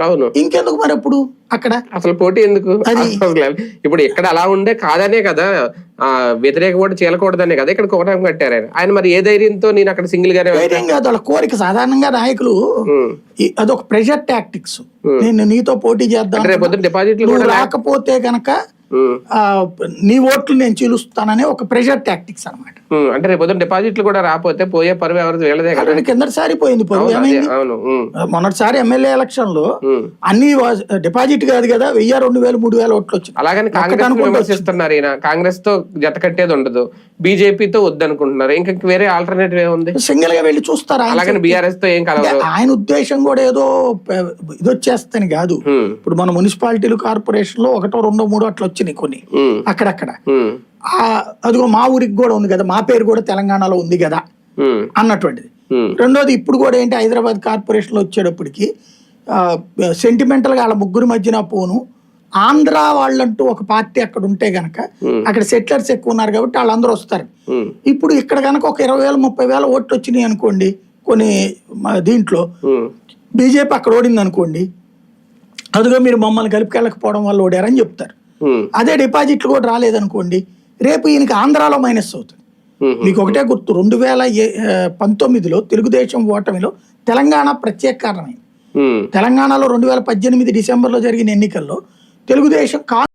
అవును. ఇంకెందుకు మరి ఇప్పుడు అక్కడ అసలు పోటీ ఎందుకు? ఇప్పుడు ఇక్కడ అలా ఉండే కాదనే కదా, వ్యతిరేక ఓటు చీలకూడదనే కదా ఇక్కడ కోటం కట్టారు ఆయన. మరి ఏ ధైర్యంతో నేను అక్కడ సింగిల్ గానే ధైర్యం కాదు వాళ్ళ కోరిక. సాధారణంగా నాయకులు అదొక ప్రెషర్ టాక్టిక్స్. నేను నీతో పోటీ చేద్దాం, డిపాజిట్లు రాకపోతే గనక నీ ఓట్లు నేను చీలుస్తాననే ఒక ప్రెషర్ టాక్టిక్స్ అనమాట. అంటే రేపు డిపాజిట్లు కూడా రాకపోతే పోయే పరువు ఎవరిది? వీళ్ళదే కదా. కిందటిసారి పోయింది పరువు. మొన్నటిసారి ఎమ్మెల్యే ఎలక్షన్ లో అన్ని డిపాజిట్ కాదు కదా, 1000, 2000, 3000 ఓట్లు వచ్చాయి. అలాగని కాంగ్రెస్ విమర్శిస్తున్నారు ఈయన. కాంగ్రెస్ తో జత కట్టేది ఉండదు, బీజేపీతో వద్దనుకుంటున్నారు. ఇంకా వేరే ఆల్టర్నేటివ్ ఏముంది? సింగిల్ గా వెళ్ళి చూస్తారా? అలాగని బీఆర్ఎస్ తో ఏం కలవదు. ఆయన ఉద్దేశం కూడా ఏదో ఇదొచ్చేస్తని కాదు. ఇప్పుడు మన మున్సిపాలిటీలు, కార్పొరేషన్ లో 1, 2, 3 అట్లా వచ్చినాయి కొన్ని అక్కడక్కడ. అదిగో మా ఊరికి కూడా ఉంది కదా, మా పేరు కూడా తెలంగాణలో ఉంది కదా అన్నటువంటిది. రెండోది ఇప్పుడు కూడా ఏంటి, హైదరాబాద్ కార్పొరేషన్ లో వచ్చేటప్పటికి సెంటిమెంటల్ గా వాళ్ళ ముగ్గురు మధ్యన పోను, ఆంధ్ర వాళ్ళంటూ ఒక పార్టీ అక్కడ ఉంటే గనక అక్కడ సెటిలర్స్ ఎక్కువ ఉన్నారు కాబట్టి వాళ్ళందరూ వస్తారు. ఇప్పుడు ఇక్కడ గనక ఒక 20,000, 30,000 ఓట్లు వచ్చినాయి అనుకోండి, కొన్ని దీంట్లో బీజేపీ అక్కడ ఓడింది అనుకోండి, అదిగో మీరు మమ్మల్ని కలిపికెళ్ళకపోవడం వల్ల ఓడారని చెప్తారు. అదే డిపాజిట్లు కూడా రాలేదనుకోండి, రేపు ఈయనకి ఆంధ్రాలో మైనస్ అవుతుంది. మీకు ఒకటే గుర్తు, 2019లో తెలుగుదేశం ఓటమిలో తెలంగాణ ప్రత్యేక కారణమైంది. తెలంగాణలో 2018 డిసెంబర్లో జరిగిన ఎన్నికల్లో తెలుగుదేశం